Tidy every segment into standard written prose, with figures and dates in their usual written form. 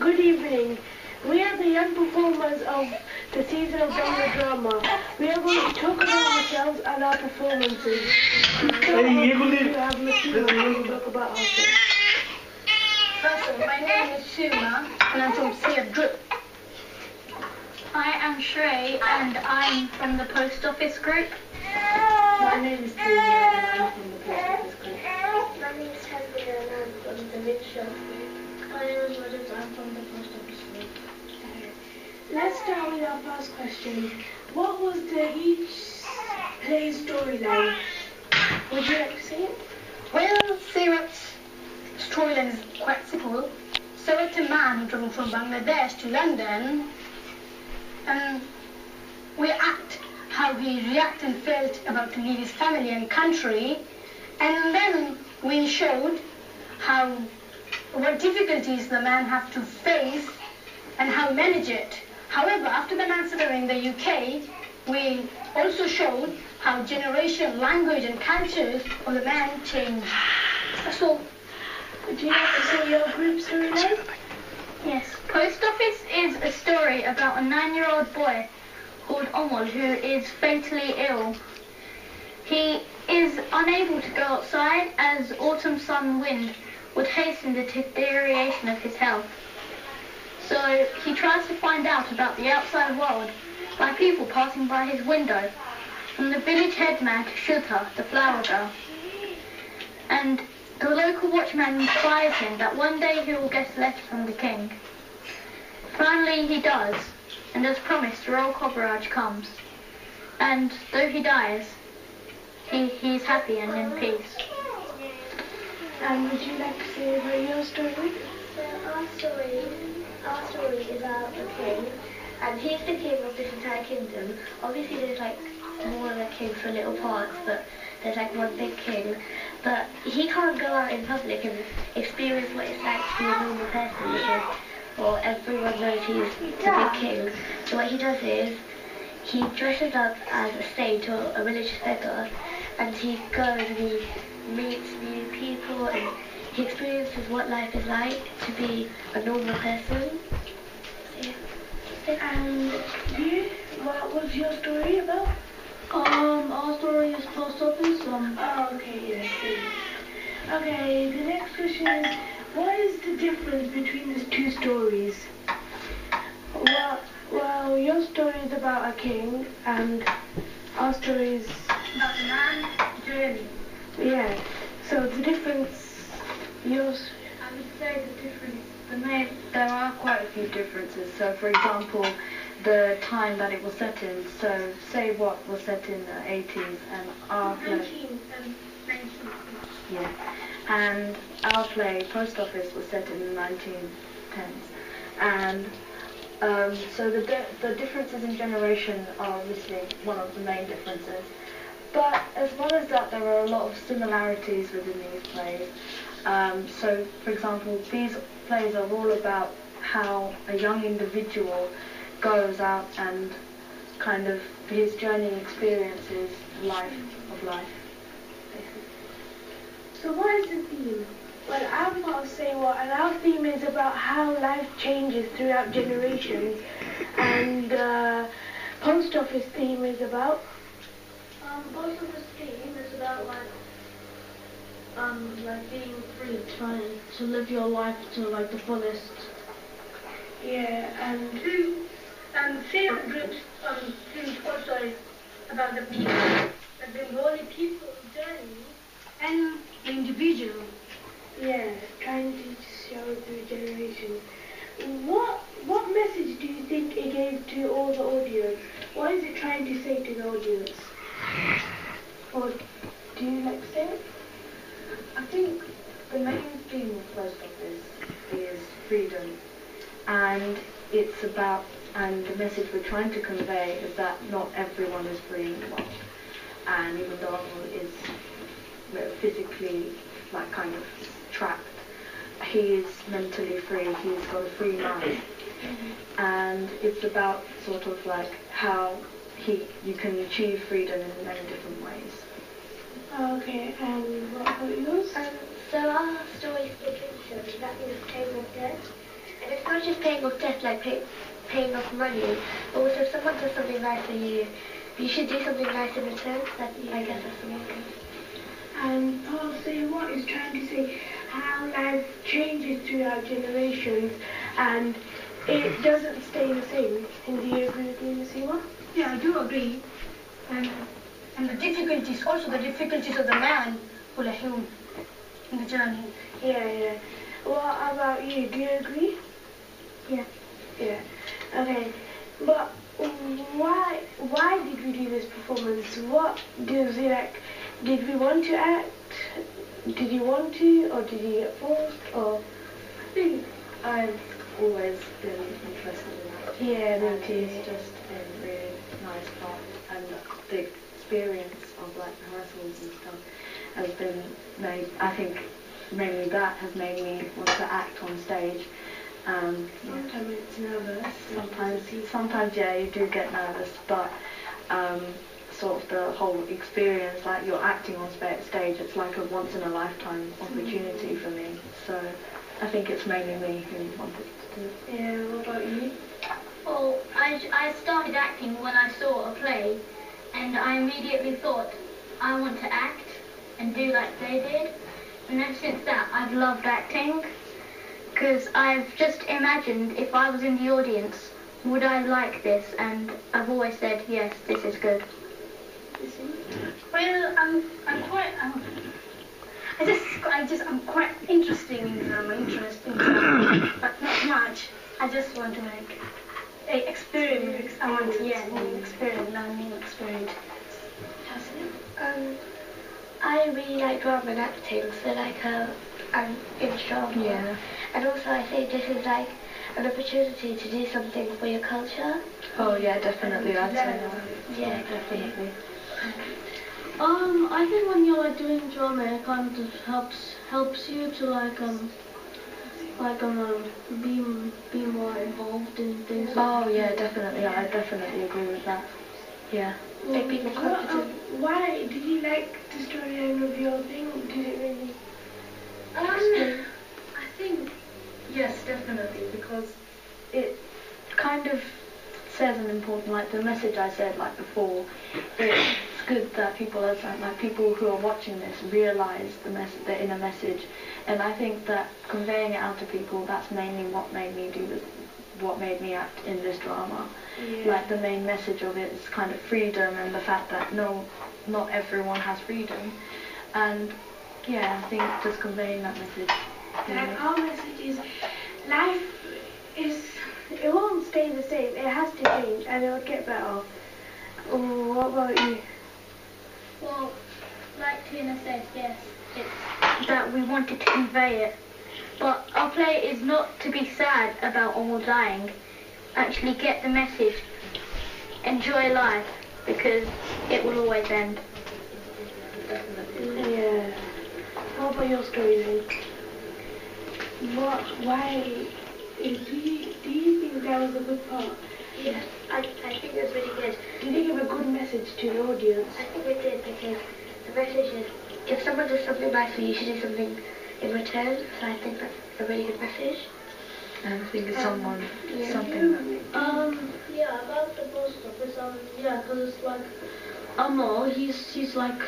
Good evening. We are the young performers of the season of Bangla drama. We are going to talk about ourselves and our performances. We have Mr. who will talk about ourselves. First, my name is Suma and I'm from Sia Group. I am Shrey and I'm from the post office group. My name is Tina and I'm from the post office group. My name is Tasmina and I'm from the Winshop group. My name is Rogers, I'm from the post office group. Let's start with our first question. What was each play's storyline? Would you like to say it? Well, Sirup's storyline is quite simple. So it's a man who traveled from Bangladesh to London and we act how he reacted and felt about to leave his family and country, and then we showed what difficulties the man has to face and how manage it. However, after the man settled in the UK, we also showed how generation, language and cultures of the man changed. So, would you like to say your group storyline? Yes. Post Office is a story about a 9-year-old boy called Omar who is fatally ill. He is unable to go outside as autumn sun wind would hasten the deterioration of his health. So he tries to find out about the outside world by people passing by his window, from the village headman to Shudha, the flower girl. And the local watchman inspires him that one day he will get a letter from the king. Finally he does, and as promised, the royal coverage comes. And though he dies, he's happy and in peace. And would you like to say about your story? So our story is about a king, and he's the king of this entire kingdom. Obviously there's like more than kings for little parts, but there's like one big king. But he can't go out in public and experience what it's like to be a normal person because, well, everyone knows he's the big king. So what he does is, he dresses up as a saint or a religious beggar, and he goes and he meets new people and he experiences what life is like to be a normal person. And you, what was your story about? Our story is post office. Oh, okay, yes. Okay, the next question is, what is the difference between these two stories? Well, your story is about a king, and our story is About the man's journey. Yeah. So the difference, yours. I would say the difference, there are quite a few differences. So, for example, the time that it was set in. So, say what was set in the 80s and our play. 19. Yeah. And our play, Post Office, was set in the 1910s. And so the differences in generation are obviously one of the main differences. But as well as that, there are a lot of similarities within these plays. So, for example, these plays are all about how a young individual goes out and kind of his journey and experiences life. Basically. So what is the theme? Well, I've got to say and our theme is about how life changes throughout generations, and Post Office theme is about. Post Office theme is about like being free, trying to live your life to like the fullest. Yeah, and Same groups theme also is about the people, the Bengali people's journey and the individual. yeah, trying to show through generations. What message do you think it gave to all the audience? What is it trying to say to the audience? Or do you like to say it? I think the main theme of Post Office is freedom, and it's about, and the message we're trying to convey is that not everyone is free in the world, and even though Arnold is physically like kind of trapped, he is mentally free, he's got a free mind, and it's about sort of like how you can achieve freedom in many different ways. Okay, what about yours? So our story is called Kingship, that means Table of Dead, and it's not just paying off debt, like paying off money, but also if someone does something nice for you, you should do something nice in return. I guess that's the main thing. And Paul, so what is trying to say how life changes throughout generations and it doesn't stay the same. And do you agree with me, Miss Eva? Yeah, I do agree. And the difficulties, also the difficulties of the man who let him in the journey. Yeah. What about you? Do you agree? Yeah. Yeah. Okay. But why did we do this performance? What does it like? Did we want to act? Did you want to, or did you get forced, or? I think I've always been interested in that. Yeah, me and too. It's just been really nice fun, and the experience of like rehearsals and stuff has been made. I think mainly that has made me want to act on stage. Sometimes it's nervous. Sometimes, yeah, you do get nervous, but sort of the whole experience, like you're acting on stage, it's like a once-in-a-lifetime opportunity for me. So I think it's mainly me who wanted to do it. Yeah, what about you? Well, I started acting when I saw a play, and I immediately thought, I want to act and do like they did. And then since that, I've loved acting, because I've just imagined if I was in the audience, would I like this? And I've always said, yes, this is good. Well, I'm quite interested in drama, but not much. I just want to experiment. I want to learn new experience. I really like drama and acting, so I'm in drama. Yeah. And also I think this is like an opportunity to do something for your culture. Oh yeah, definitely. I'd say that. Yeah, definitely. I think when you're doing drama, it kind of helps you to be more involved in things. Oh yeah, definitely. I definitely agree with that. Yeah. Make people confident. Why did you like the storyline of your thing? Did it really? I think yes, definitely, because it kind of says an important, like the message I said like before. It's good that people who are watching this realise the inner message, and I think that conveying it out to people, that's mainly what made me act in this drama. Yeah. Like the main message of it is kind of freedom and the fact that not everyone has freedom, and yeah, I think just conveying that message. Like our message is, life it won't stay the same. It has to change, and it will get better. What about you? Well, like Tina said, yes, it's that we wanted to convey it. But our play is not to be sad about all dying. Actually get the message. Enjoy life, because it will always end. Yeah. What about your story then? Why do you think that was a good part? Yes, I think it was really good. Did you give a good message to the audience? I think it did, because the message is, if someone does something nice for you, you should do something in return. So I think that's a really good message. And I think it's something that Yeah, about the post office. Yeah, because like Amal, he's like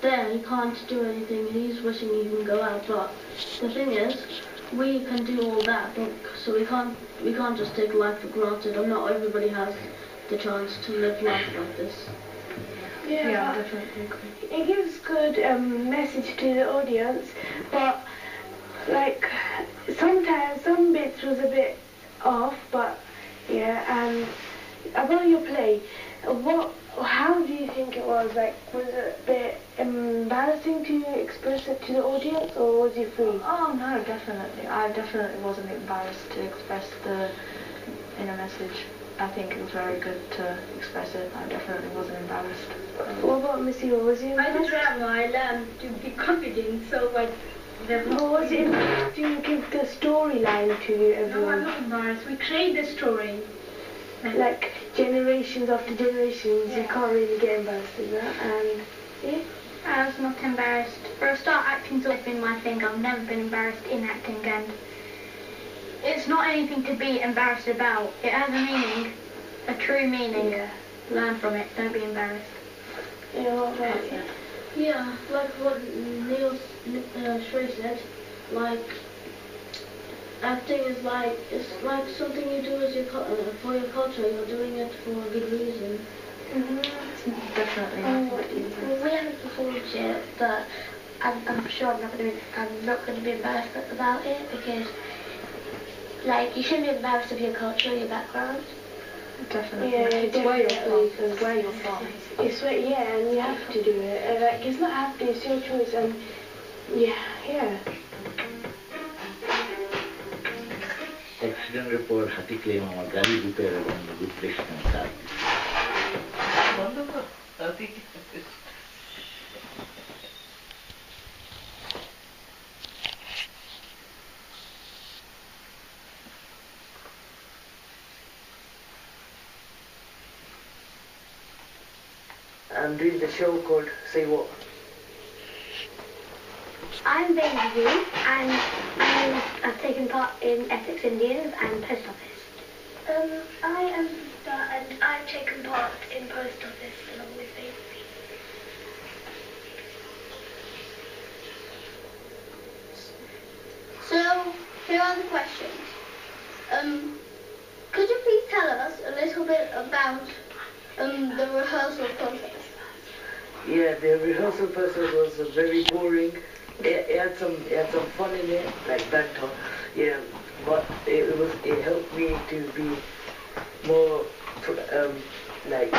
there. He can't do anything. He's wishing he can go out, but the thing is, we can do all that. So we can't just take life for granted. And not everybody has the chance to live life like this. Yeah, definitely agree. it gives good message to the audience, but like sometimes some bits was a bit off, but yeah. And about your play, how do you think it was? Like, was it a bit embarrassing to express it to the audience, or was you free? Oh no, definitely. I definitely wasn't embarrassed to express the inner message. I think it was very good to express it. I definitely wasn't embarrassed. What about Missy? Was you By the embarrassed? drama, I learned to be confident. So like, Or was it embarrassed to give the storyline to No, I'm everyone? not embarrassed. We create the story. Like generations after generations, you Yeah. can't really get embarrassed in that. And yeah. I was not embarrassed. For a start, acting's always been my thing. I've never been embarrassed in acting, and it's not anything to be embarrassed about. It has a meaning, a true meaning. Yeah. Learn from it. Don't be embarrassed. Yeah, what about you? Yeah, like what Neil Shrey said, like acting is like, it's like something you do as for your culture. You're doing it for a good reason. Definitely. We haven't performed yet, but I'm sure I'm not going to be embarrassed about it, because like you shouldn't be embarrassed of your culture or your background. Definitely. Yeah, It's where you're definitely, from. It's where you're from. It's where, yeah, and you have to do it. Like, it's not have to, it's your choice, and yeah. অ্যাক্সিডেন্টের পর হাতি claim আমার গাড়ি repair এবং replacement service বন্ধ কর হাতি I'm doing the show called Say What. I'm Baby and I've taken part in Essex Indians and Post Office. I am Star and I've taken part in Post Office along with Baby. So, here are the questions. Could you please tell us a little bit about the rehearsal process? Yeah, the rehearsal process was very boring. It had some fun in it, like banter. Yeah, but it helped me to be more like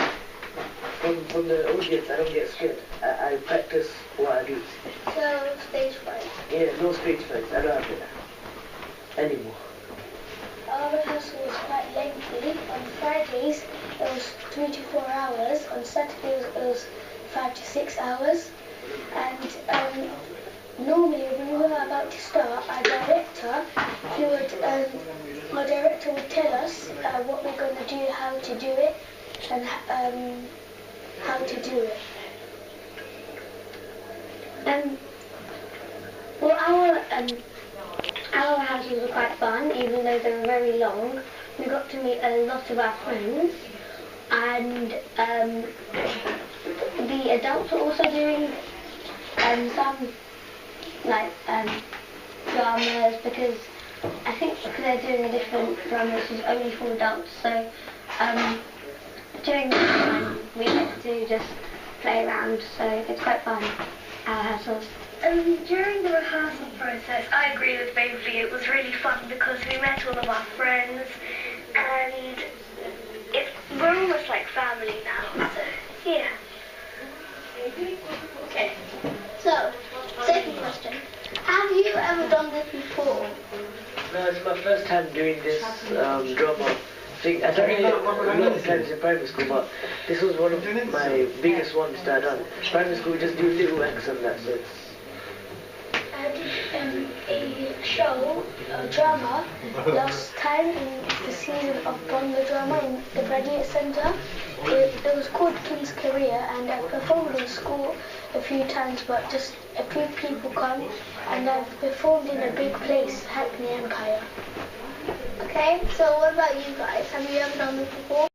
from the audience. I don't get scared. I practice what I do. So, stage fright. Yeah, no stage frights. I don't have it anymore. Our rehearsal was quite lengthy. On Fridays it was 3 to 4 hours. On Saturdays it was 5 to 6 hours. And normally when we were about to start, our director would tell us what we're going to do, how to do it, and how to do it. Well, our rehearsals were quite fun, even though they were very long. We got to meet a lot of our friends, and the adults were also doing some dramas, because I think they're doing a different drama which is only for adults. So during this time we get to just play around, so it's quite fun, our rehearsals. During the rehearsal process, I agree with Baby. It was really fun because we met all of our friends, and we're almost like family now. So yeah. Okay. So, second question. Have you ever done this before? No, it's my first time doing this drama thing. I done it a lot of times in primary school, but this was one of my biggest ones that I done. Primary school, we just do little acts and that, so it's... I did a show, a drama, last time in the season of Bangla drama in the Graduate Centre. It was called King's Career, and I've performed in school a few times, but just a few people come, and I've performed in a big place, Hackney and Kaya. Okay, so what about you guys? Have you ever done this before?